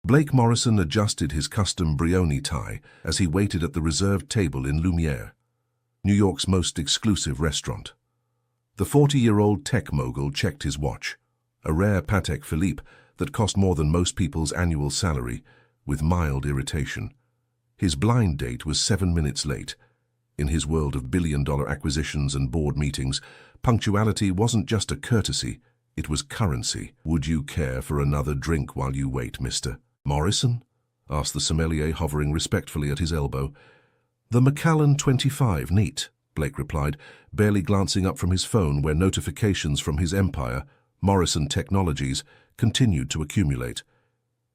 Blake Morrison adjusted his custom Brioni tie as he waited at the reserved table in Lumiere, New York's most exclusive restaurant. The 40-year-old tech mogul checked his watch, a rare Patek Philippe that cost more than most people's annual salary, with mild irritation. His blind date was 7 minutes late. In his world of billion-dollar acquisitions and board meetings, punctuality wasn't just a courtesy, it was currency. "Would you care for another drink while you wait, Mr. Morrison?" asked the sommelier, hovering respectfully at his elbow. "The Macallan 25, neat," Blake replied, barely glancing up from his phone where notifications from his empire, Morrison Technologies, continued to accumulate.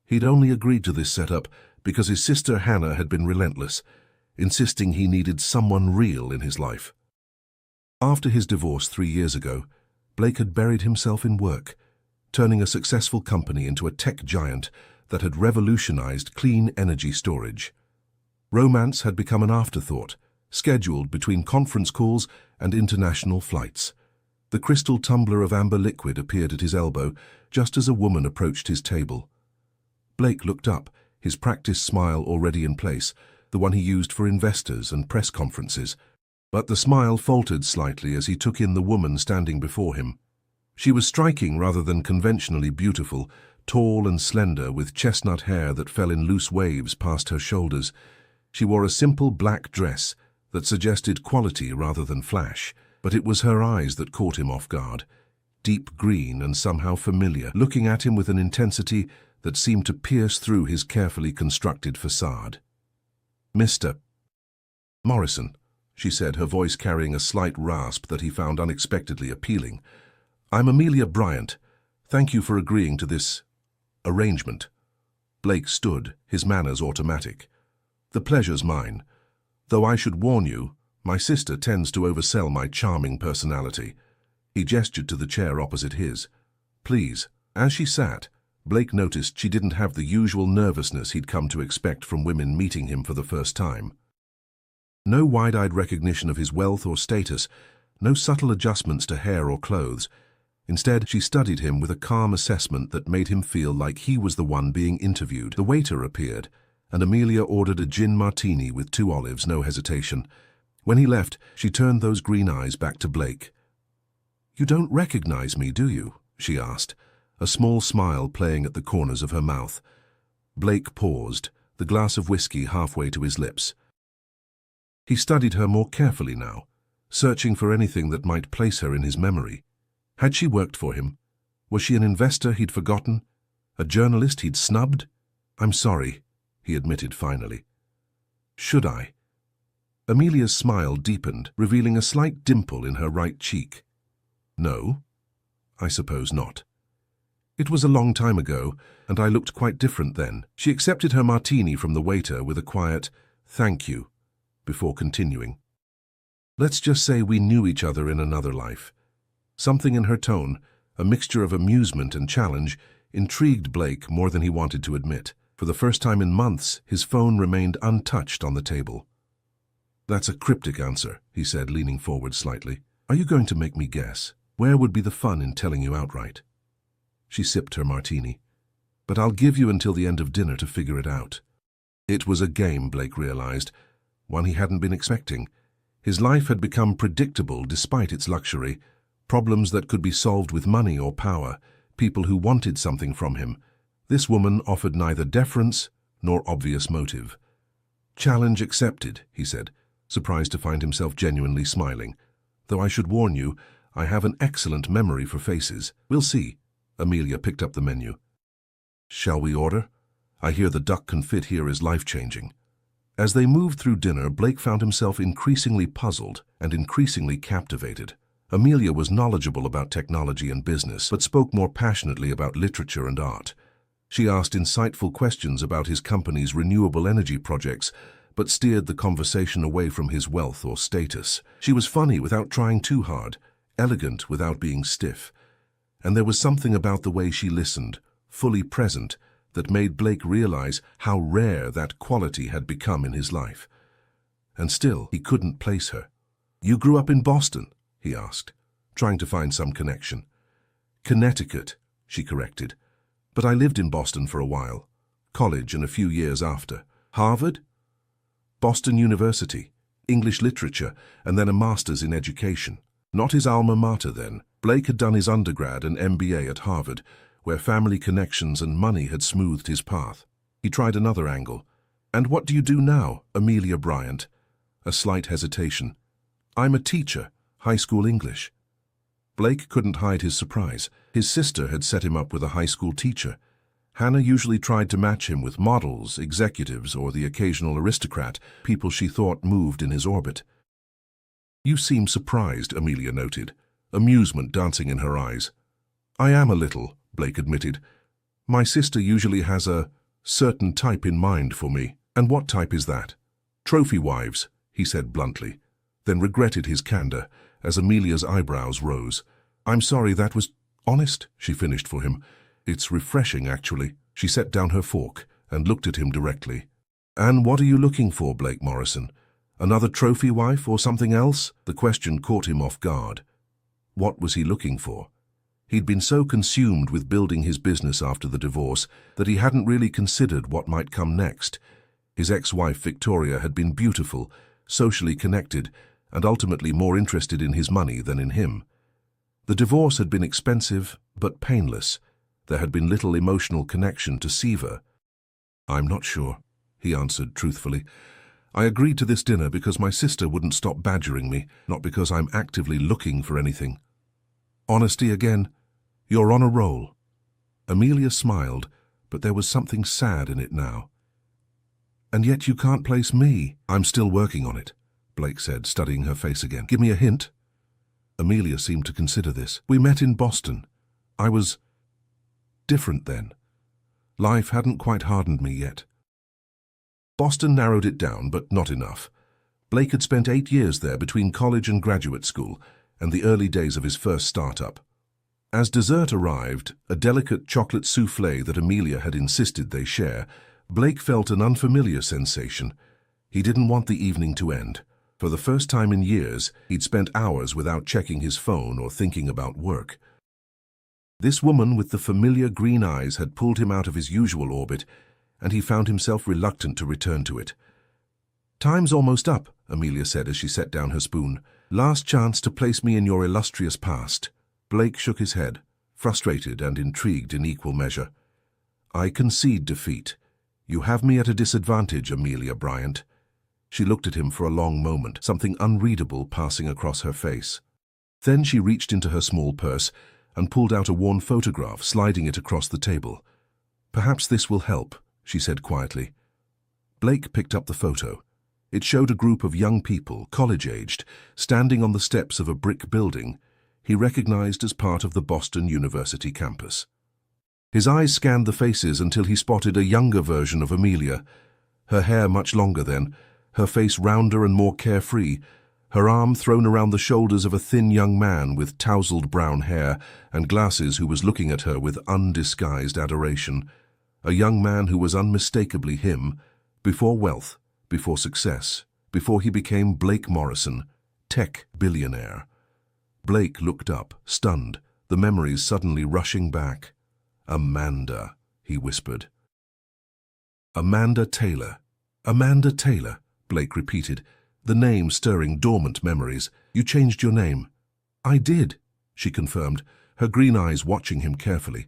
He'd only agreed to this setup because his sister Hannah had been relentless, insisting he needed someone real in his life. After his divorce 3 years ago, Blake had buried himself in work, turning a successful company into a tech giant that had revolutionized clean energy storage. Romance had become an afterthought, scheduled between conference calls and international flights. The crystal tumbler of amber liquid appeared at his elbow just as a woman approached his table. Blake looked up, his practiced smile already in place, the one he used for investors and press conferences. But the smile faltered slightly as he took in the woman standing before him. She was striking rather than conventionally beautiful, tall and slender, with chestnut hair that fell in loose waves past her shoulders. She wore a simple black dress that suggested quality rather than flash, but it was her eyes that caught him off guard, deep green and somehow familiar, looking at him with an intensity that seemed to pierce through his carefully constructed facade. "Mr. Morrison," she said, her voice carrying a slight rasp that he found unexpectedly appealing. "I'm Amelia Bryant. Thank you for agreeing to this arrangement." Blake stood, his manners automatic. "The pleasure's mine. Though I should warn you, my sister tends to oversell my charming personality." He gestured to the chair opposite his. "Please." As she sat, Blake noticed she didn't have the usual nervousness he'd come to expect from women meeting him for the first time. No wide-eyed recognition of his wealth or status, no subtle adjustments to hair or clothes. Instead, she studied him with a calm assessment that made him feel like he was the one being interviewed. The waiter appeared, and Amelia ordered a gin martini with 2 olives, no hesitation. When he left, she turned those green eyes back to Blake. "You don't recognize me, do you?" she asked, a small smile playing at the corners of her mouth. Blake paused, the glass of whiskey halfway to his lips. He studied her more carefully now, searching for anything that might place her in his memory. Had she worked for him? Was she an investor he'd forgotten? A journalist he'd snubbed? "I'm sorry," he admitted finally. "Should I?" Amelia's smile deepened, revealing a slight dimple in her right cheek. "No, I suppose not. It was a long time ago, and I looked quite different then." She accepted her martini from the waiter with a quiet, "Thank you," before continuing. "Let's just say we knew each other in another life." Something in her tone, a mixture of amusement and challenge, intrigued Blake more than he wanted to admit. For the first time in months, his phone remained untouched on the table. "That's a cryptic answer," he said, leaning forward slightly. "Are you going to make me guess? Where would be the fun in telling you outright?" She sipped her martini. "But I'll give you until the end of dinner to figure it out." It was a game, Blake realized, one he hadn't been expecting. His life had become predictable despite its luxury, problems that could be solved with money or power, people who wanted something from him. This woman offered neither deference nor obvious motive. "Challenge accepted," he said, surprised to find himself genuinely smiling. "Though I should warn you, I have an excellent memory for faces." "We'll see." Amelia picked up the menu. "Shall we order? I hear the duck confit here is life-changing." As they moved through dinner, Blake found himself increasingly puzzled and increasingly captivated. Amelia was knowledgeable about technology and business, but spoke more passionately about literature and art. She asked insightful questions about his company's renewable energy projects, but steered the conversation away from his wealth or status. She was funny without trying too hard, elegant without being stiff. And there was something about the way she listened, fully present, that made Blake realize how rare that quality had become in his life. And still, he couldn't place her. "You grew up in Boston?" he asked, trying to find some connection. "Connecticut," she corrected. "But I lived in Boston for a while." college and a few years after. Harvard? Boston University, English literature, and then a master's in education. Not his alma mater then. Blake had done his undergrad and MBA at Harvard, where family connections and money had smoothed his path. He tried another angle. "And what do you do now, Amelia Bryant?" A slight hesitation. "I'm a teacher, high school English." Blake couldn't hide his surprise. His sister had set him up with a high school teacher. Hannah usually tried to match him with models, executives, or the occasional aristocrat, people she thought moved in his orbit. "You seem surprised," Amelia noted, amusement dancing in her eyes. "I am a little," Blake admitted. "My sister usually has a certain type in mind for me." "And what type is that?" "Trophy wives," he said bluntly, then regretted his candor as Amelia's eyebrows rose. "I'm sorry, that was honest," she finished for him. "It's refreshing, actually." She set down her fork and looked at him directly. "And what are you looking for, Blake Morrison? Another trophy wife or something else?" The question caught him off guard. What was he looking for? He'd been so consumed with building his business after the divorce that he hadn't really considered what might come next. His ex-wife Victoria had been beautiful, socially connected, and ultimately more interested in his money than in him. The divorce had been expensive, but painless. There had been little emotional connection to sever. "I'm not sure," he answered truthfully. "I agreed to this dinner because my sister wouldn't stop badgering me, not because I'm actively looking for anything." "Honesty again? You're on a roll." Amelia smiled, but there was something sad in it now. "And yet you can't place me." "I'm still working on it," Blake said, studying her face again. "Give me a hint." Amelia seemed to consider this. "We met in Boston. I was different then. Life hadn't quite hardened me yet." Boston narrowed it down, but not enough. Blake had spent 8 years there between college and graduate school, and the early days of his first startup. As dessert arrived, a delicate chocolate soufflé that Amelia had insisted they share, Blake felt an unfamiliar sensation. He didn't want the evening to end. For the first time in years, he'd spent hours without checking his phone or thinking about work. This woman with the familiar green eyes had pulled him out of his usual orbit, and he found himself reluctant to return to it. "Time's almost up," Amelia said as she set down her spoon. "Last chance to place me in your illustrious past." Blake shook his head, frustrated and intrigued in equal measure. "I concede defeat. You have me at a disadvantage, Amelia Bryant." She looked at him for a long moment, something unreadable passing across her face. Then she reached into her small purse and pulled out a worn photograph, sliding it across the table. "Perhaps this will help," she said quietly. Blake picked up the photo. It showed a group of young people, college-aged, standing on the steps of a brick building he recognized as part of the Boston University campus. His eyes scanned the faces until he spotted a younger version of Amelia. Her hair much longer then, her face rounder and more carefree, her arm thrown around the shoulders of a thin young man with tousled brown hair and glasses who was looking at her with undisguised adoration. A young man who was unmistakably him, before wealth, before success, before he became Blake Morrison, tech billionaire. Blake looked up, stunned, the memories suddenly rushing back. "Amanda," he whispered. "Amanda Taylor. Amanda Taylor," Blake repeated, the name stirring dormant memories. "You changed your name." "I did," she confirmed, her green eyes watching him carefully.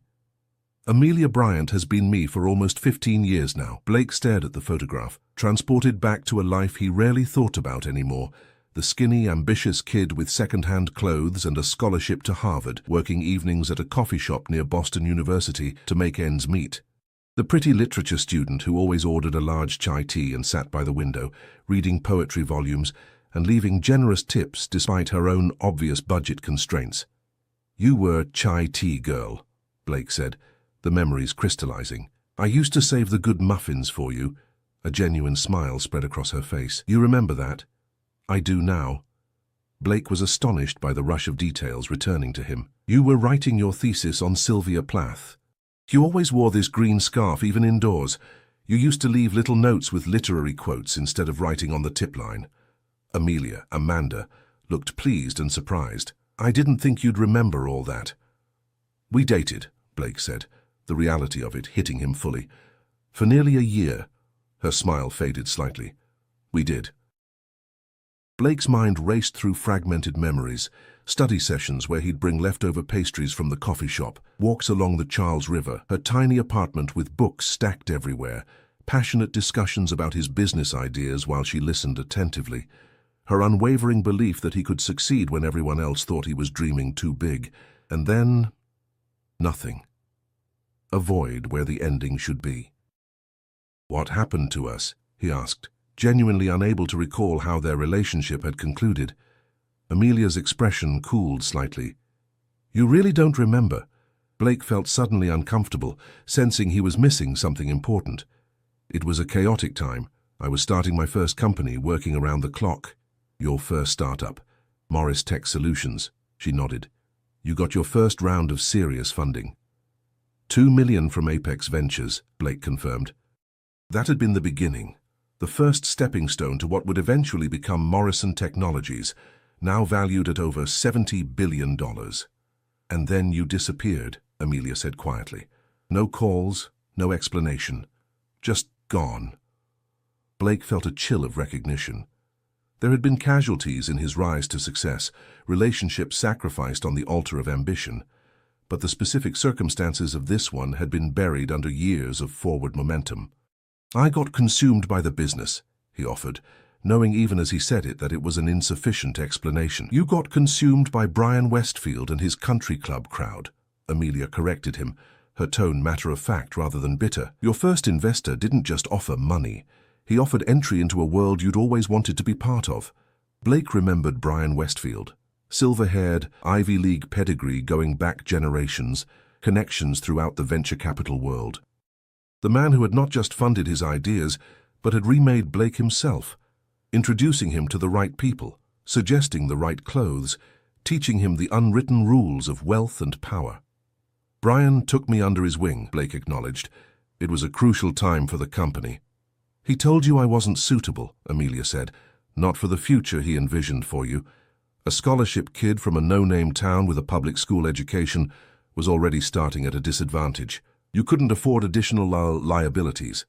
"Amelia Bryant has been me for almost 15 years now." Blake stared at the photograph, transported back to a life he rarely thought about anymore. The skinny, ambitious kid with second-hand clothes and a scholarship to Harvard, working evenings at a coffee shop near Boston University to make ends meet. The pretty literature student who always ordered a large chai tea and sat by the window, reading poetry volumes and leaving generous tips despite her own obvious budget constraints. "You were chai tea girl," Blake said, the memories crystallizing. "I used to save the good muffins for you." A genuine smile spread across her face. "You remember that?" "I do now." Blake was astonished by the rush of details returning to him. "You were writing your thesis on Sylvia Plath. You always wore this green scarf even indoors. You used to leave little notes with literary quotes instead of writing on the tip line." Amanda, looked pleased and surprised. "I didn't think you'd remember all that." "We dated," Blake said, the reality of it hitting him fully. For nearly a year. Her smile faded slightly. We did. Blake's mind raced through fragmented memories, study sessions where he'd bring leftover pastries from the coffee shop, walks along the Charles River, her tiny apartment with books stacked everywhere, passionate discussions about his business ideas while she listened attentively, her unwavering belief that he could succeed when everyone else thought he was dreaming too big, and then nothing. A void where the ending should be. "What happened to us?" he asked, genuinely unable to recall how their relationship had concluded. Amelia's expression cooled slightly. "You really don't remember?" Blake felt suddenly uncomfortable, sensing he was missing something important. "It was a chaotic time. I was starting my first company, working around the clock." "Your first startup, Morris Tech Solutions," she nodded. "You got your first round of serious funding." $2 million from Apex Ventures, Blake confirmed. That had been the beginning, the first stepping stone to what would eventually become Morrison Technologies, now valued at over $70 billion. "And then you disappeared," Amelia said quietly. "No calls, no explanation. Just gone." Blake felt a chill of recognition. There had been casualties in his rise to success, relationships sacrificed on the altar of ambition, but the specific circumstances of this one had been buried under years of forward momentum. "I got consumed by the business," he offered, knowing even as he said it that it was an insufficient explanation. "You got consumed by Brian Westfield and his country club crowd," Amelia corrected him, her tone matter-of-fact rather than bitter. "Your first investor didn't just offer money. He offered entry into a world you'd always wanted to be part of." Blake remembered Brian Westfield. Silver-haired, Ivy League pedigree going back generations, connections throughout the venture capital world. The man who had not just funded his ideas, but had remade Blake himself, introducing him to the right people, suggesting the right clothes, teaching him the unwritten rules of wealth and power. "Brian took me under his wing," Blake acknowledged. "It was a crucial time for the company." "He told you I wasn't suitable," Amelia said. "Not for the future he envisioned for you. A scholarship kid from a no-name town with a public school education was already starting at a disadvantage. You couldn't afford additional liabilities."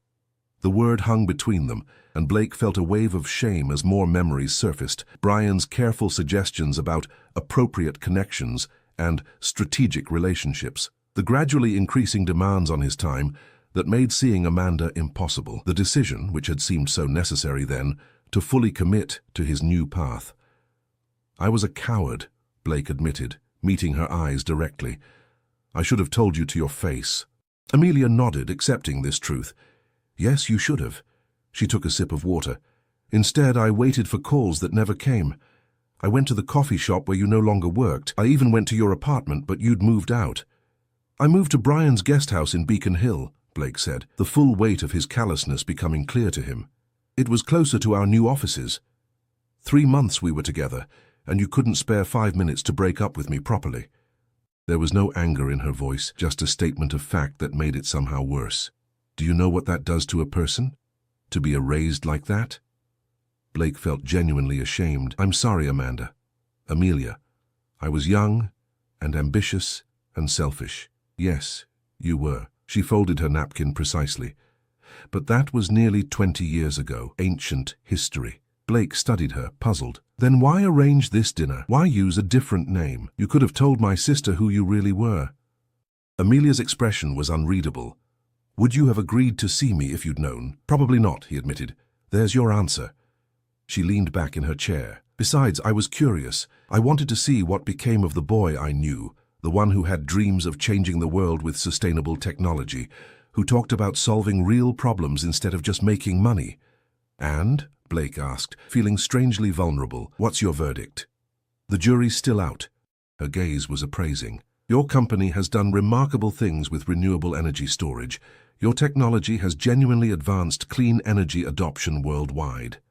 The word hung between them, and Blake felt a wave of shame as more memories surfaced. Brian's careful suggestions about appropriate connections and strategic relationships. The gradually increasing demands on his time that made seeing Amanda impossible. The decision, which had seemed so necessary then, to fully commit to his new path. "I was a coward," Blake admitted, meeting her eyes directly. "I should have told you to your face." Amelia nodded, accepting this truth. "Yes, you should have." She took a sip of water. "Instead, I waited for calls that never came. I went to the coffee shop where you no longer worked. I even went to your apartment, but you'd moved out." "I moved to Brian's guest house in Beacon Hill," Blake said, the full weight of his callousness becoming clear to him. "It was closer to our new offices. 3 months we were together, and you couldn't spare 5 minutes to break up with me properly." There was no anger in her voice, just a statement of fact that made it somehow worse. "Do you know what that does to a person? To be erased like that?" Blake felt genuinely ashamed. "I'm sorry, Amanda. Amelia. I was young and ambitious and selfish." "Yes, you were." She folded her napkin precisely. "But that was nearly 20 years ago. Ancient history." Blake studied her, puzzled. "Then why arrange this dinner? Why use a different name? You could have told my sister who you really were." Amelia's expression was unreadable. "Would you have agreed to see me if you'd known?" "Probably not," he admitted. "There's your answer." She leaned back in her chair. "Besides, I was curious. I wanted to see what became of the boy I knew, the one who had dreams of changing the world with sustainable technology, who talked about solving real problems instead of just making money." "And?" Blake asked, feeling strangely vulnerable. "What's your verdict?" "The jury's still out." Her gaze was appraising. "Your company has done remarkable things with renewable energy storage. Your technology has genuinely advanced clean energy adoption worldwide.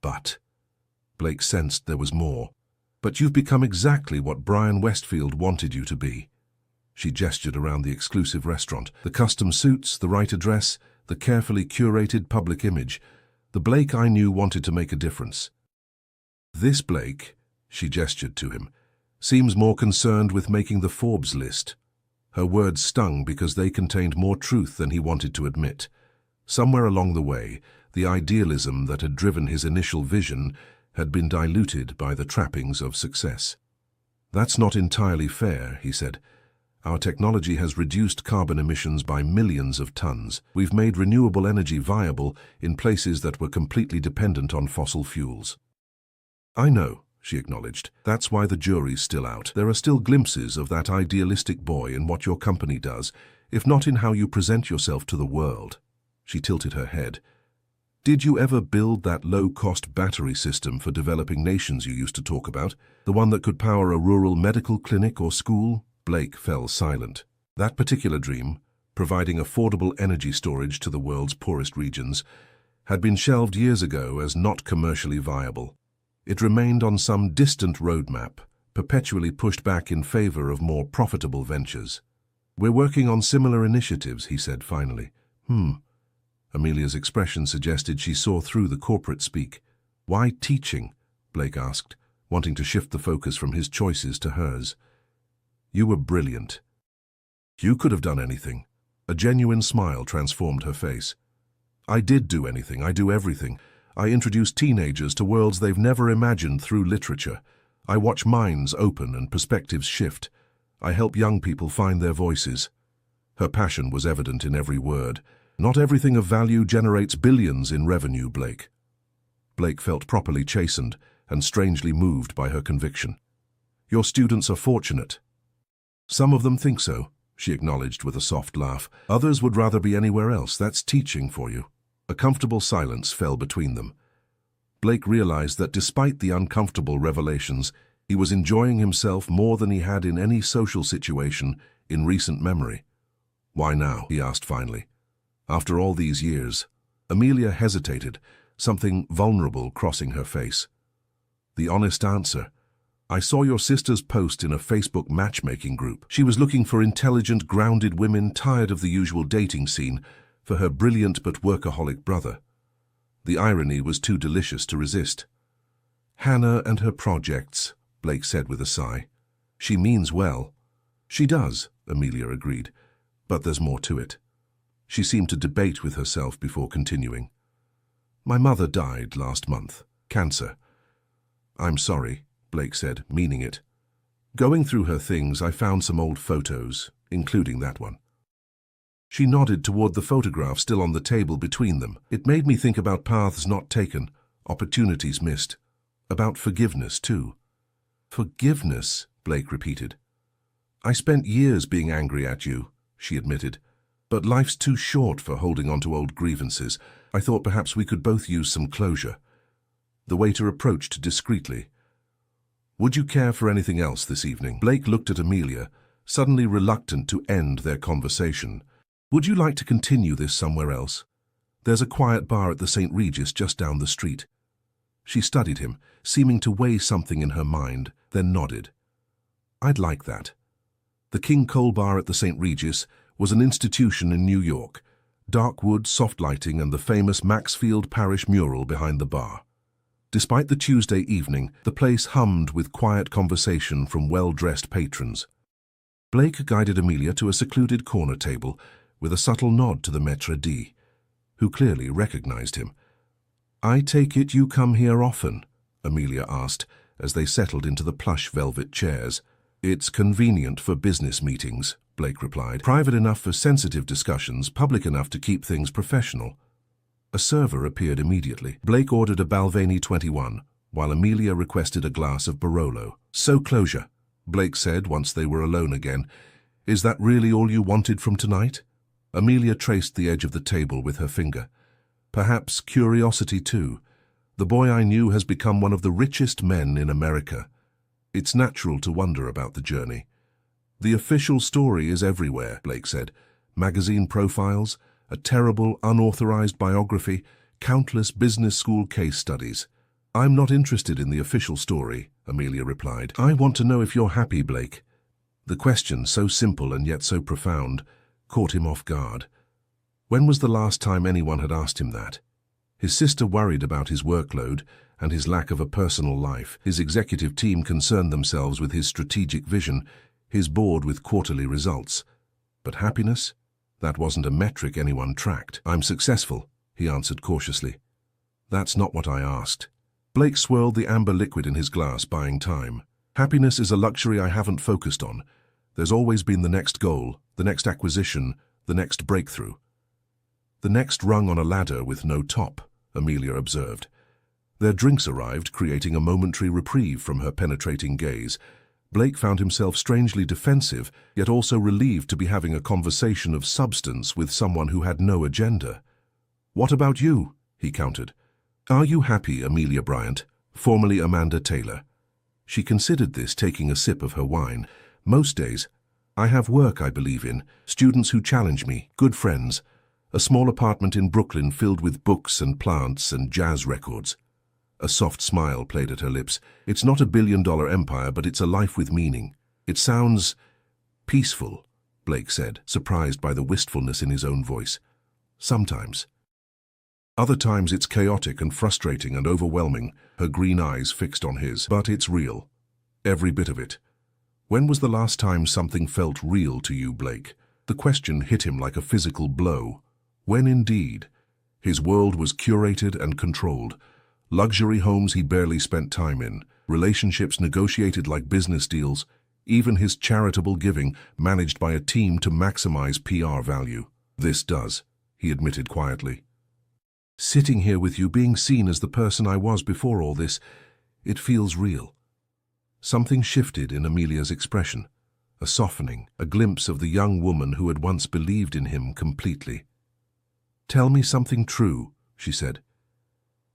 But," Blake sensed there was more, "but you've become exactly what Brian Westfield wanted you to be." She gestured around the exclusive restaurant. The custom suits, the right address, the carefully curated public image. The Blake I knew wanted to make a difference. "This Blake," she gestured to him, "seems more concerned with making the Forbes list." Her words stung because they contained more truth than he wanted to admit. Somewhere along the way, the idealism that had driven his initial vision had been diluted by the trappings of success. "That's not entirely fair," he said. "Our technology has reduced carbon emissions by millions of tons. We've made renewable energy viable in places that were completely dependent on fossil fuels." "I know," she acknowledged. "That's why the jury's still out. There are still glimpses of that idealistic boy in what your company does, if not in how you present yourself to the world." She tilted her head. "Did you ever build that low-cost battery system for developing nations you used to talk about? The one that could power a rural medical clinic or school?" Blake fell silent. That particular dream, providing affordable energy storage to the world's poorest regions, had been shelved years ago as not commercially viable. It remained on some distant roadmap, perpetually pushed back in favor of more profitable ventures. "We're working on similar initiatives," he said finally. Amelia's expression suggested she saw through the corporate speak. "Why teaching?" Blake asked, wanting to shift the focus from his choices to hers. "You were brilliant. You could have done anything." A genuine smile transformed her face. "I did do anything. I do everything. I introduce teenagers to worlds they've never imagined through literature. I watch minds open and perspectives shift. I help young people find their voices." Her passion was evident in every word. "Not everything of value generates billions in revenue, Blake." Blake felt properly chastened and strangely moved by her conviction. "Your students are fortunate." "Some of them think so," she acknowledged with a soft laugh. "Others would rather be anywhere else. That's teaching for you." A comfortable silence fell between them. Blake realized that despite the uncomfortable revelations, he was enjoying himself more than he had in any social situation in recent memory. "Why now?" he asked finally. "After all these years?" Amelia hesitated, something vulnerable crossing her face. The honest answer: "I saw your sister's post in a Facebook matchmaking group. She was looking for intelligent, grounded women tired of the usual dating scene for her brilliant but workaholic brother." The irony was too delicious to resist. "Hannah and her projects," Blake said with a sigh. "She means well." "She does," Amelia agreed, "but there's more to it." She seemed to debate with herself before continuing. "My mother died last month. Cancer." "I'm sorry," Blake said, meaning it. "Going through her things, I found some old photos, including that one." She nodded toward the photograph still on the table between them. "It made me think about paths not taken, opportunities missed. About forgiveness, too." "Forgiveness," Blake repeated. "I spent years being angry at you," she admitted. "But life's too short for holding on to old grievances. I thought perhaps we could both use some closure." The waiter approached discreetly. "Would you care for anything else this evening?" Blake looked at Amelia, suddenly reluctant to end their conversation. "Would you like to continue this somewhere else? There's a quiet bar at the St. Regis just down the street." She studied him, seeming to weigh something in her mind, then nodded. "I'd like that." The King Cole Bar at the St. Regis was an institution in New York, dark wood, soft lighting, and the famous Maxfield Parish mural behind the bar. Despite the Tuesday evening, the place hummed with quiet conversation from well-dressed patrons. Blake guided Amelia to a secluded corner table with a subtle nod to the maître d', who clearly recognized him. "I take it you come here often?" Amelia asked as they settled into the plush velvet chairs. "It's convenient for business meetings," Blake replied. "Private enough for sensitive discussions, public enough to keep things professional." A server appeared immediately. Blake ordered a Balvenie 21, while Amelia requested a glass of Barolo. "So closure," Blake said once they were alone again. "Is that really all you wanted from tonight?" Amelia traced the edge of the table with her finger. "Perhaps curiosity too. The boy I knew has become one of the richest men in America. It's natural to wonder about the journey." "The official story is everywhere," Blake said. "Magazine profiles, a terrible, unauthorized biography, countless business school case studies." "I'm not interested in the official story," Amelia replied. "I want to know if you're happy, Blake." The question, so simple and yet so profound, caught him off guard. When was the last time anyone had asked him that? His sister worried about his workload and his lack of a personal life. His executive team concerned themselves with his strategic vision, his board with quarterly results. But happiness? That wasn't a metric anyone tracked. I'm successful, he answered cautiously. That's not what I asked. Blake swirled the amber liquid in his glass, buying time. Happiness is a luxury I haven't focused on. There's always been the next goal, the next acquisition, the next breakthrough. The next rung on a ladder with no top, Amelia observed. Their drinks arrived, creating a momentary reprieve from her penetrating gaze. Blake found himself strangely defensive, yet also relieved to be having a conversation of substance with someone who had no agenda. "What about you?" he countered. "Are you happy, Amelia Bryant, formerly Amanda Taylor?" She considered this, taking a sip of her wine. "Most days. I have work I believe in, students who challenge me, good friends, a small apartment in Brooklyn filled with books and plants and jazz records." A soft smile played at her lips. "It's not a billion-dollar empire, but it's a life with meaning. It sounds peaceful," Blake said, surprised by the wistfulness in his own voice. "Sometimes. Other times it's chaotic and frustrating and overwhelming," her green eyes fixed on his. "But it's real. Every bit of it. When was the last time something felt real to you, Blake?" The question hit him like a physical blow. When indeed? His world was curated and controlled. Luxury homes he barely spent time in, relationships negotiated like business deals, even his charitable giving managed by a team to maximize PR value. "This does," he admitted quietly. "Sitting here with you, being seen as the person I was before all this, it feels real." Something shifted in Amelia's expression, a softening, a glimpse of the young woman who had once believed in him completely. "Tell me something true," she said.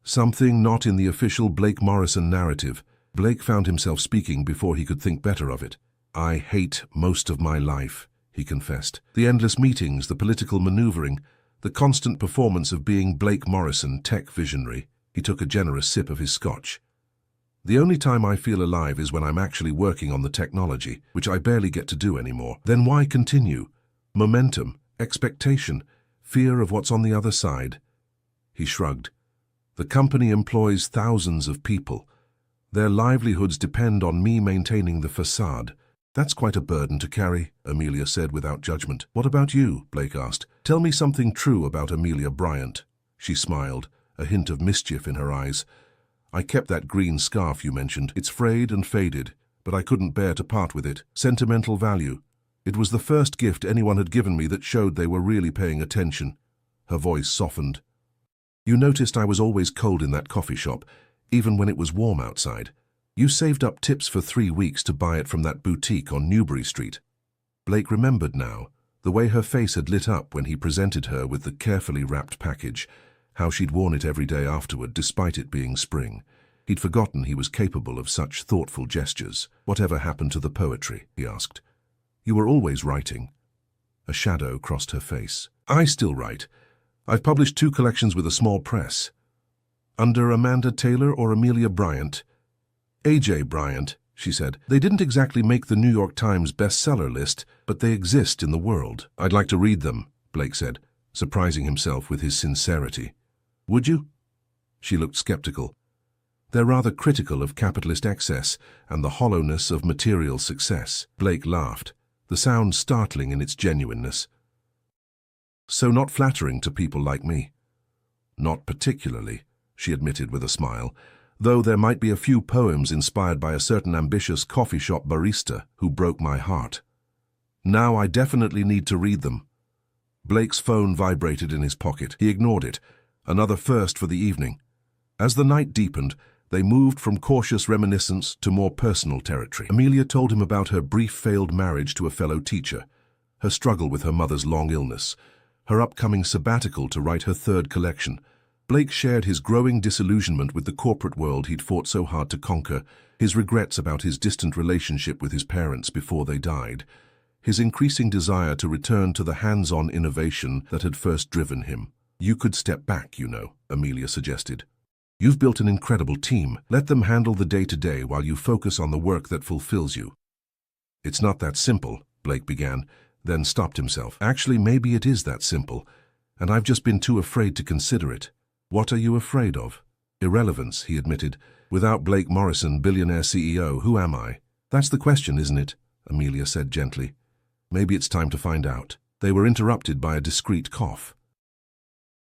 Something not in the official Blake Morrison narrative. Blake found himself speaking before he could think better of it. "I hate most of my life," he confessed. "The endless meetings, the political maneuvering, the constant performance of being Blake Morrison, tech visionary." He took a generous sip of his scotch. "The only time I feel alive is when I'm actually working on the technology, which I barely get to do anymore. Then why continue? Momentum, expectation, fear of what's on the other side." He shrugged. "The company employs thousands of people. Their livelihoods depend on me maintaining the facade." "That's quite a burden to carry," Amelia said without judgment. "What about you?" Blake asked. "Tell me something true about Amelia Bryant." She smiled, a hint of mischief in her eyes. "I kept that green scarf you mentioned. It's frayed and faded, but I couldn't bear to part with it. Sentimental value. It was the first gift anyone had given me that showed they were really paying attention." Her voice softened. "You noticed I was always cold in that coffee shop, even when it was warm outside. You saved up tips for 3 weeks to buy it from that boutique on Newbury Street." Blake remembered now, the way her face had lit up when he presented her with the carefully wrapped package, how she'd worn it every day afterward despite it being spring. He'd forgotten he was capable of such thoughtful gestures. "Whatever happened to the poetry?" he asked. "You were always writing." A shadow crossed her face. "I still write. I've published 2 collections with a small press." "Under Amanda Taylor or Amelia Bryant?" "A.J. Bryant," she said. "They didn't exactly make the New York Times bestseller list, but they exist in the world." "I'd like to read them," Blake said, surprising himself with his sincerity. "Would you?" She looked skeptical. "They're rather critical of capitalist excess and the hollowness of material success." Blake laughed, the sound startling in its genuineness. "So not flattering to people like me?" "Not particularly," she admitted with a smile, "though there might be a few poems inspired by a certain ambitious coffee shop barista who broke my heart. Now I definitely need to read them." Blake's phone vibrated in his pocket. He ignored it, another first for the evening. As the night deepened, they moved from cautious reminiscence to more personal territory. Amelia told him about her brief failed marriage to a fellow teacher, her struggle with her mother's long illness, her upcoming sabbatical to write her 3rd collection. Blake shared his growing disillusionment with the corporate world he'd fought so hard to conquer, his regrets about his distant relationship with his parents before they died, his increasing desire to return to the hands-on innovation that had first driven him. "You could step back, you know," Amelia suggested. "You've built an incredible team. Let them handle the day-to-day while you focus on the work that fulfills you." "It's not that simple," Blake began, then stopped himself. "Actually, maybe it is that simple, and I've just been too afraid to consider it." "What are you afraid of?" "Irrelevance," he admitted. "Without Blake Morrison, billionaire CEO, who am I?" "That's the question, isn't it?" Amelia said gently. "Maybe it's time to find out." They were interrupted by a discreet cough.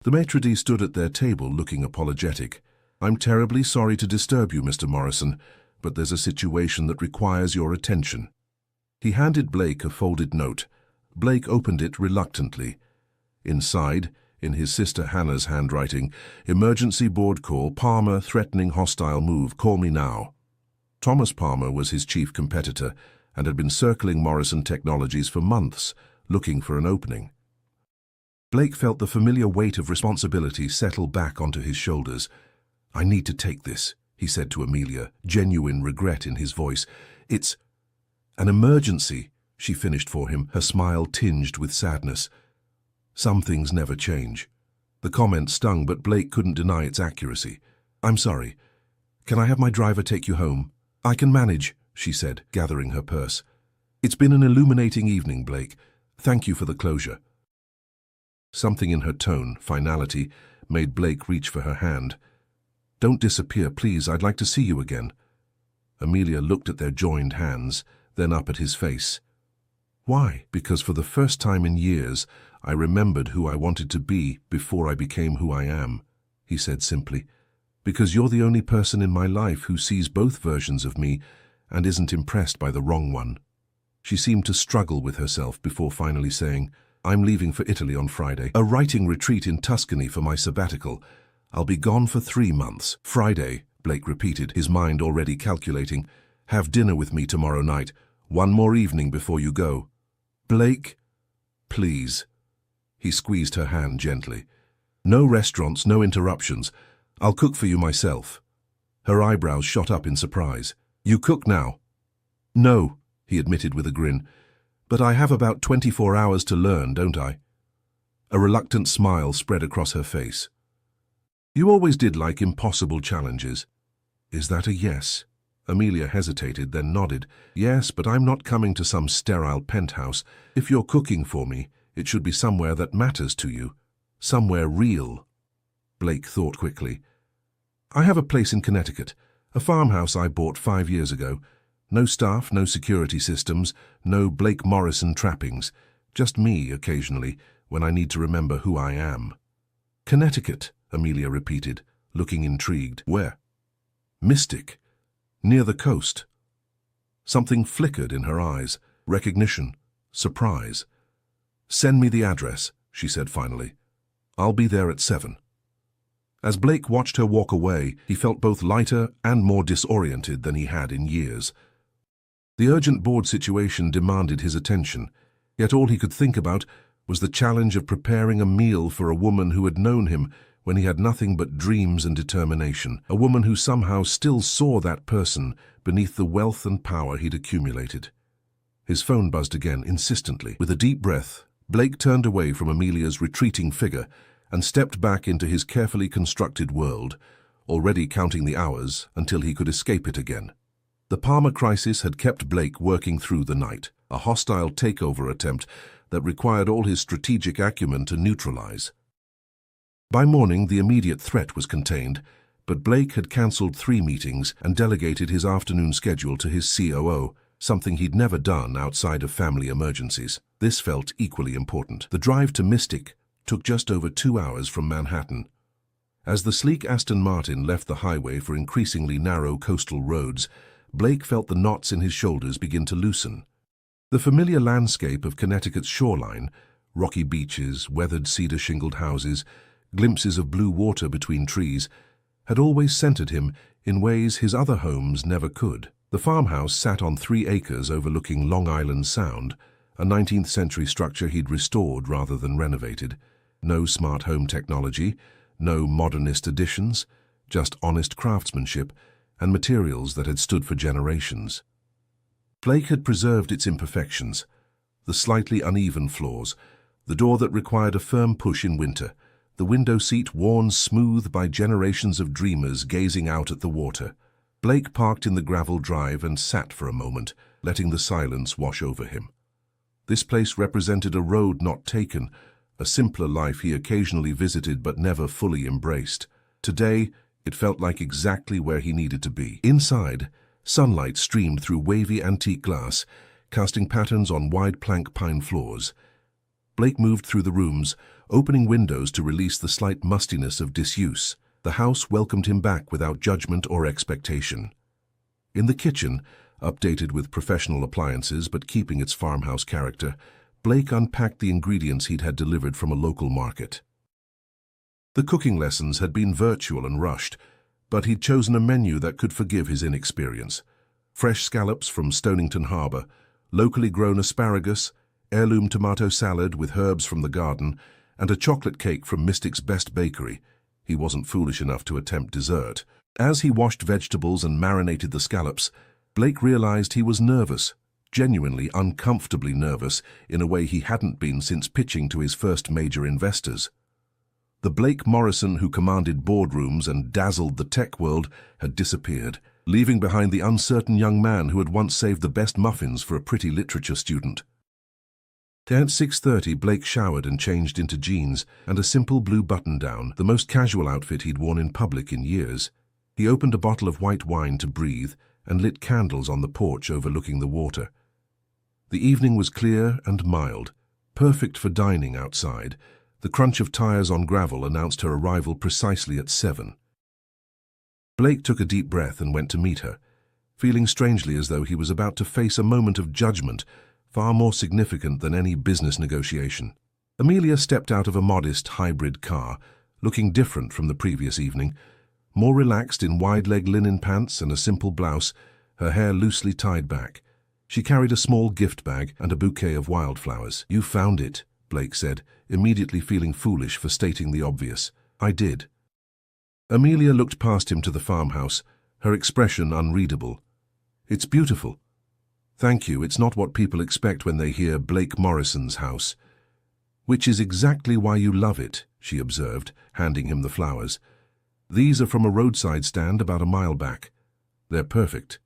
The maitre d' stood at their table looking apologetic. "I'm terribly sorry to disturb you, Mr. Morrison, but there's a situation that requires your attention." He handed Blake a folded note. Blake opened it reluctantly. Inside, in his sister Hannah's handwriting, "Emergency board call, Palmer threatening hostile move, call me now." Thomas Palmer was his chief competitor and had been circling Morrison Technologies for months, looking for an opening. Blake felt the familiar weight of responsibility settle back onto his shoulders. "I need to take this," he said to Amelia, genuine regret in his voice. "It's an emergency," she finished for him, her smile tinged with sadness. Some things never change. The comment stung, but Blake couldn't deny its accuracy. "I'm sorry. Can I have my driver take you home?" "I can manage," she said, gathering her purse. "It's been an illuminating evening, Blake. Thank you for the closure." Something in her tone, finality, made Blake reach for her hand. "Don't disappear, please. I'd like to see you again." Amelia looked at their joined hands, then up at his face. "Why?" "Because for the first time in years, I remembered who I wanted to be before I became who I am," he said simply. "Because you're the only person in my life who sees both versions of me and isn't impressed by the wrong one." She seemed to struggle with herself before finally saying, "I'm leaving for Italy on Friday. A writing retreat in Tuscany for my sabbatical. I'll be gone for 3 months. Friday," Blake repeated, his mind already calculating. "Have dinner with me tomorrow night. One more evening before you go." "Blake, please." He squeezed her hand gently. "No restaurants, no interruptions. I'll cook for you myself." Her eyebrows shot up in surprise. "You cook now?" "No," he admitted with a grin. "But I have about 24 hours to learn, don't I?" A reluctant smile spread across her face. "You always did like impossible challenges." "Is that a yes?" Amelia hesitated, then nodded. "Yes, but I'm not coming to some sterile penthouse. If you're cooking for me, it should be somewhere that matters to you. Somewhere real." Blake thought quickly. "I have a place in Connecticut, a farmhouse I bought 5 years ago. No staff, no security systems, no Blake Morrison trappings. Just me, occasionally, when I need to remember who I am." "Connecticut," Amelia repeated, looking intrigued. "Where?" "Mystic. Near the coast." Something flickered in her eyes. Recognition. Surprise. "Send me the address," she said finally. "I'll be there at 7. As Blake watched her walk away, he felt both lighter and more disoriented than he had in years. The urgent board situation demanded his attention, yet all he could think about was the challenge of preparing a meal for a woman who had known him when he had nothing but dreams and determination, a woman who somehow still saw that person beneath the wealth and power he'd accumulated. His phone buzzed again, insistently. With a deep breath, Blake turned away from Amelia's retreating figure and stepped back into his carefully constructed world, already counting the hours until he could escape it again. The Palmer crisis had kept Blake working through the night, a hostile takeover attempt that required all his strategic acumen to neutralize. By morning, the immediate threat was contained, but Blake had cancelled 3 meetings and delegated his afternoon schedule to his COO, something he'd never done outside of family emergencies. This felt equally important. The drive to Mystic took just over 2 hours from Manhattan. As the sleek Aston Martin left the highway for increasingly narrow coastal roads, Blake felt the knots in his shoulders begin to loosen. The familiar landscape of Connecticut's shoreline, rocky beaches, weathered cedar-shingled houses, glimpses of blue water between trees, had always centered him in ways his other homes never could. The farmhouse sat on 3 acres overlooking Long Island Sound, a 19th-century structure he'd restored rather than renovated. No smart home technology, no modernist additions, just honest craftsmanship and materials that had stood for generations. Blake had preserved its imperfections, the slightly uneven floors, the door that required a firm push in winter, the window seat worn smooth by generations of dreamers gazing out at the water. Blake parked in the gravel drive and sat for a moment, letting the silence wash over him. This place represented a road not taken, a simpler life he occasionally visited but never fully embraced. Today, it felt like exactly where he needed to be. Inside, sunlight streamed through wavy antique glass, casting patterns on wide plank pine floors. Blake moved through the rooms, opening windows to release the slight mustiness of disuse. The house welcomed him back without judgment or expectation. In the kitchen, updated with professional appliances but keeping its farmhouse character, Blake unpacked the ingredients he'd had delivered from a local market. The cooking lessons had been virtual and rushed, but he'd chosen a menu that could forgive his inexperience. Fresh scallops from Stonington Harbour, locally grown asparagus, heirloom tomato salad with herbs from the garden, and a chocolate cake from Mystic's Best Bakery. He wasn't foolish enough to attempt dessert. As he washed vegetables and marinated the scallops, Blake realized he was nervous, genuinely uncomfortably nervous, in a way he hadn't been since pitching to his first major investors. The Blake Morrison who commanded boardrooms and dazzled the tech world had disappeared, leaving behind the uncertain young man who had once saved the best muffins for a pretty literature student. At 6:30, Blake showered and changed into jeans and a simple blue button-down, the most casual outfit he'd worn in public in years. He opened a bottle of white wine to breathe and lit candles on the porch overlooking the water. The evening was clear and mild, perfect for dining outside. The crunch of tires on gravel announced her arrival precisely at 7. Blake took a deep breath and went to meet her, feeling strangely as though he was about to face a moment of judgment, far more significant than any business negotiation. Amelia stepped out of a modest hybrid car, looking different from the previous evening, more relaxed in wide-leg linen pants and a simple blouse, her hair loosely tied back. She carried a small gift bag and a bouquet of wildflowers. "You found it," Blake said, immediately feeling foolish for stating the obvious. "I did." Amelia looked past him to the farmhouse, her expression unreadable. "It's beautiful." "Thank you, it's not what people expect when they hear Blake Morrison's house." "Which is exactly why you love it," she observed, handing him the flowers. "These are from a roadside stand about a mile back. They're perfect."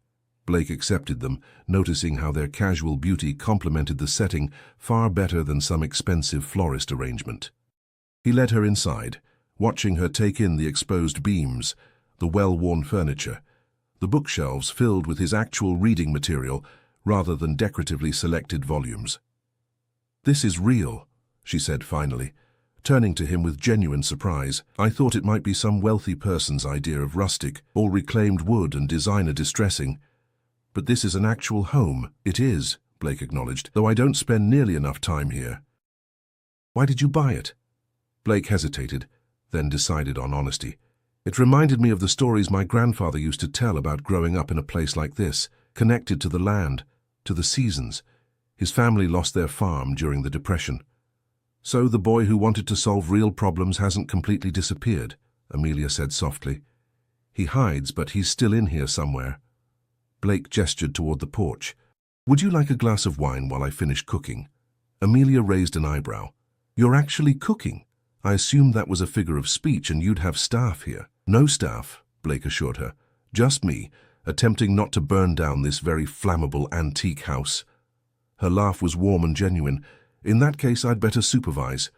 Blake accepted them, noticing how their casual beauty complemented the setting far better than some expensive florist arrangement. He led her inside, watching her take in the exposed beams, the well-worn furniture, the bookshelves filled with his actual reading material rather than decoratively selected volumes. "This is real," she said finally, turning to him with genuine surprise. "I thought it might be some wealthy person's idea of rustic, all reclaimed wood and designer distressing. But this is an actual home." "It is," Blake acknowledged, "though I don't spend nearly enough time here." "Why did you buy it?" Blake hesitated, then decided on honesty. "It reminded me of the stories my grandfather used to tell about growing up in a place like this, connected to the land, to the seasons. His family lost their farm during the Depression. So the boy who wanted to solve real problems hasn't completely disappeared," Amelia said softly. "He hides, but he's still in here somewhere." Blake gestured toward the porch. "Would you like a glass of wine while I finish cooking?" Amelia raised an eyebrow. "You're actually cooking? I assumed that was a figure of speech and you'd have staff here." "No staff," Blake assured her. "Just me, attempting not to burn down this very flammable antique house." Her laugh was warm and genuine. "In that case, I'd better supervise."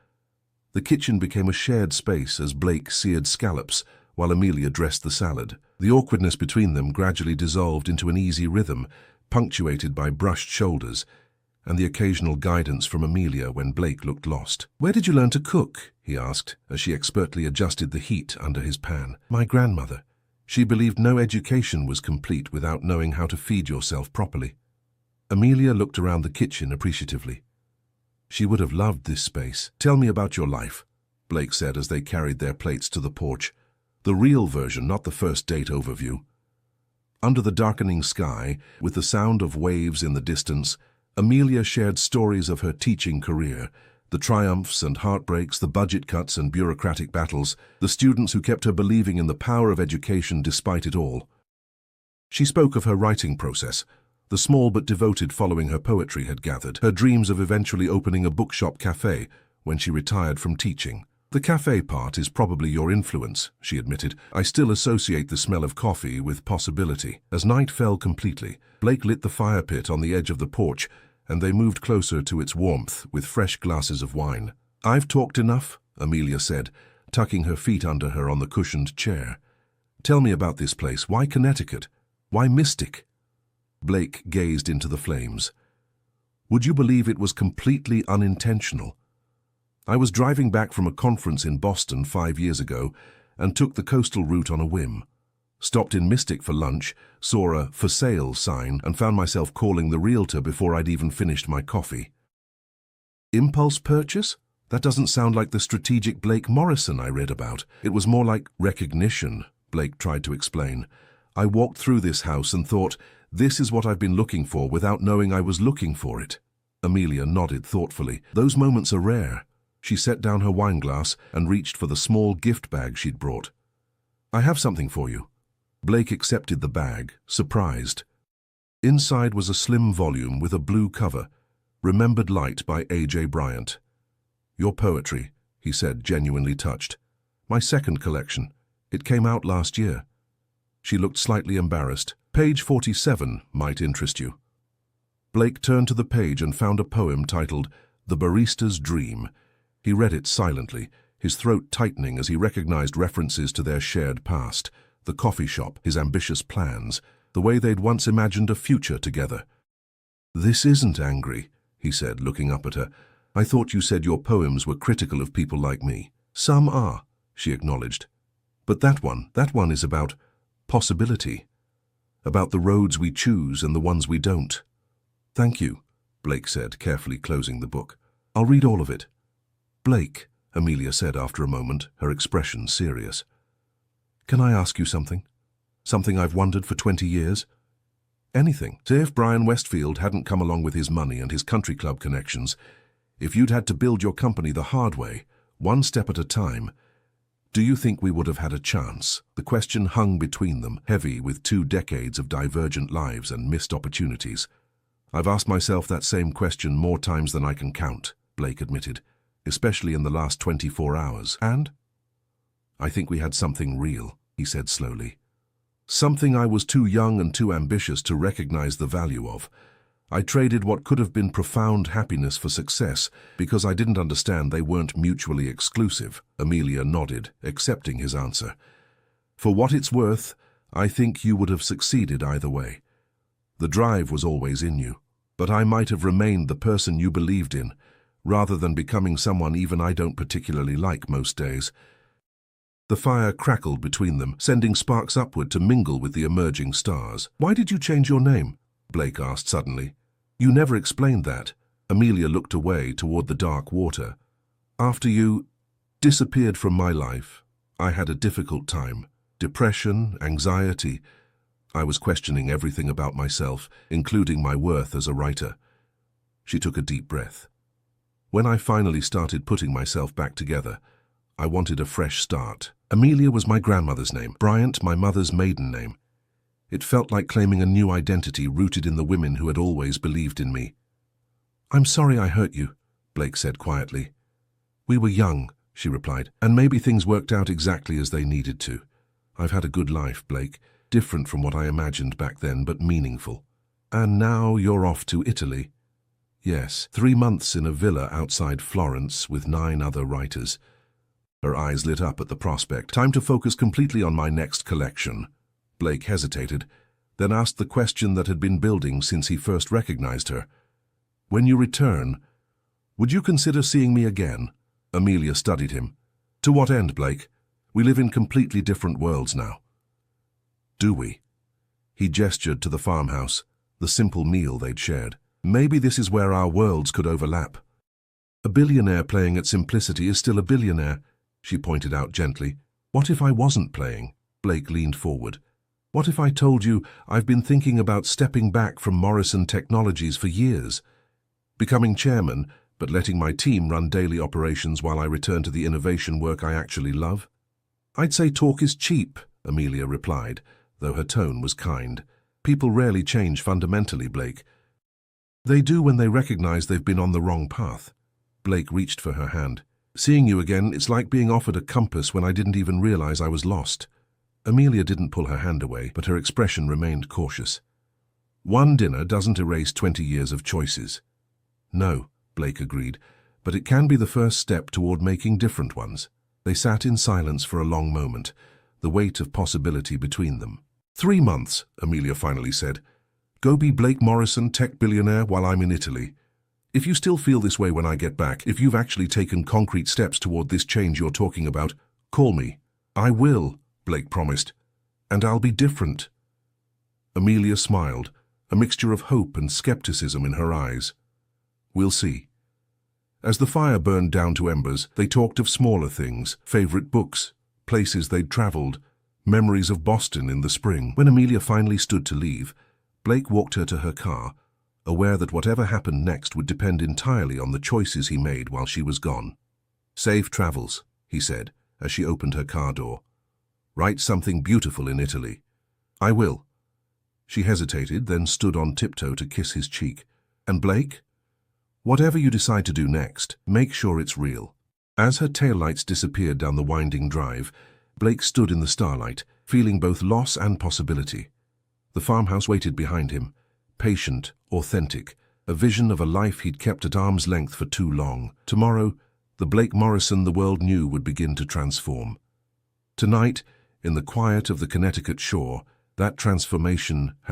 The kitchen became a shared space as Blake seared scallops while Amelia dressed the salad. The awkwardness between them gradually dissolved into an easy rhythm, punctuated by brushed shoulders, and the occasional guidance from Amelia when Blake looked lost. "Where did you learn to cook?" he asked, as she expertly adjusted the heat under his pan. "My grandmother. She believed no education was complete without knowing how to feed yourself properly." Amelia looked around the kitchen appreciatively. She would have loved this space. "Tell me about your life," Blake said as they carried their plates to the porch. "The real version, not the first date overview." Under the darkening sky, with the sound of waves in the distance, Amelia shared stories of her teaching career, the triumphs and heartbreaks, the budget cuts and bureaucratic battles, the students who kept her believing in the power of education despite it all. She spoke of her writing process, the small but devoted following her poetry had gathered, her dreams of eventually opening a bookshop cafe when she retired from teaching. "The cafe part is probably your influence," she admitted. "I still associate the smell of coffee with possibility." As night fell completely, Blake lit the fire pit on the edge of the porch, and they moved closer to its warmth with fresh glasses of wine. "I've talked enough," Amelia said, tucking her feet under her on the cushioned chair. "Tell me about this place. Why Connecticut? Why Mystic?" Blake gazed into the flames. "Would you believe it was completely unintentional? I was driving back from a conference in Boston 5 years ago and took the coastal route on a whim. Stopped in Mystic for lunch, saw a "for sale" sign, and found myself calling the realtor before I'd even finished my coffee. Impulse purchase? That doesn't sound like the strategic Blake Morrison I read about. It was more like recognition, Blake tried to explain. I walked through this house and thought, this is what I've been looking for without knowing I was looking for it. Amelia nodded thoughtfully. Those moments are rare. She set down her wineglass and reached for the small gift bag she'd brought. I have something for you. Blake accepted the bag, surprised. Inside was a slim volume with a blue cover, Remembered Light by A.J. Bryant. Your poetry, he said, genuinely touched. My second collection. It came out last year. She looked slightly embarrassed. Page 47 might interest you. Blake turned to the page and found a poem titled The Barista's Dream. He read it silently, his throat tightening as he recognized references to their shared past, the coffee shop, his ambitious plans, the way they'd once imagined a future together. This isn't angry, he said, looking up at her. I thought you said your poems were critical of people like me. Some are, she acknowledged. But that one is about possibility, about the roads we choose and the ones we don't. Thank you, Blake said, carefully closing the book. I'll read all of it. Blake, Amelia said after a moment, her expression serious. Can I ask you something? Something I've wondered for 20 years? Anything. Say if Brian Westfield hadn't come along with his money and his country club connections, if you'd had to build your company the hard way, one step at a time, do you think we would have had a chance? The question hung between them, heavy with 2 decades of divergent lives and missed opportunities. I've asked myself that same question more times than I can count, Blake admitted, especially in the last 24 hours. And? I think we had something real, he said slowly. Something I was too young and too ambitious to recognize the value of. I traded what could have been profound happiness for success because I didn't understand they weren't mutually exclusive. Amelia nodded, accepting his answer. For what it's worth, I think you would have succeeded either way. The drive was always in you, but I might have remained the person you believed in, rather than becoming someone even I don't particularly like most days. The fire crackled between them, sending sparks upward to mingle with the emerging stars. Why did you change your name? Blake asked suddenly. You never explained that. Amelia looked away toward the dark water. After you disappeared from my life, I had a difficult time. Depression, anxiety. I was questioning everything about myself, including my worth as a writer. She took a deep breath. When I finally started putting myself back together, I wanted a fresh start. Amelia was my grandmother's name, Bryant my mother's maiden name. It felt like claiming a new identity rooted in the women who had always believed in me. I'm sorry I hurt you, Blake said quietly. We were young, she replied, and maybe things worked out exactly as they needed to. I've had a good life, Blake, different from what I imagined back then, but meaningful. And now you're off to Italy. Yes, 3 months in a villa outside Florence with 9 other writers. Her eyes lit up at the prospect. Time to focus completely on my next collection. Blake hesitated, then asked the question that had been building since he first recognized her. When you return, would you consider seeing me again? Amelia studied him. To what end, Blake? We live in completely different worlds now. Do we? He gestured to the farmhouse, the simple meal they'd shared. Maybe this is where our worlds could overlap. A billionaire playing at simplicity is still a billionaire, she pointed out gently. What if I wasn't playing? Blake leaned forward. What if I told you I've been thinking about stepping back from Morrison Technologies for years, becoming chairman, but letting my team run daily operations while I return to the innovation work I actually love? I'd say talk is cheap, Amelia replied, though her tone was kind. People rarely change fundamentally, Blake. They do when they recognize they've been on the wrong path. Blake reached for her hand. Seeing you again, it's like being offered a compass when I didn't even realize I was lost. Amelia didn't pull her hand away, but her expression remained cautious. One dinner doesn't erase 20 years of choices. No, Blake agreed, but it can be the first step toward making different ones. They sat in silence for a long moment, the weight of possibility between them. 3 months, Amelia finally said. Go be Blake Morrison, tech billionaire, while I'm in Italy. If you still feel this way when I get back, if you've actually taken concrete steps toward this change you're talking about, call me. I will, Blake promised. And I'll be different. Amelia smiled, a mixture of hope and skepticism in her eyes. We'll see. As the fire burned down to embers, they talked of smaller things, favorite books, places they'd traveled, memories of Boston in the spring. When Amelia finally stood to leave, Blake walked her to her car, aware that whatever happened next would depend entirely on the choices he made while she was gone. Safe travels, he said, as she opened her car door. Write something beautiful in Italy. I will. She hesitated, then stood on tiptoe to kiss his cheek. And Blake? Whatever you decide to do next, make sure it's real. As her taillights disappeared down the winding drive, Blake stood in the starlight, feeling both loss and possibility. The farmhouse waited behind him, patient, authentic, a vision of a life he'd kept at arm's length for too long. Tomorrow, the Blake Morrison the world knew would begin to transform. Tonight, in the quiet of the Connecticut shore, that transformation had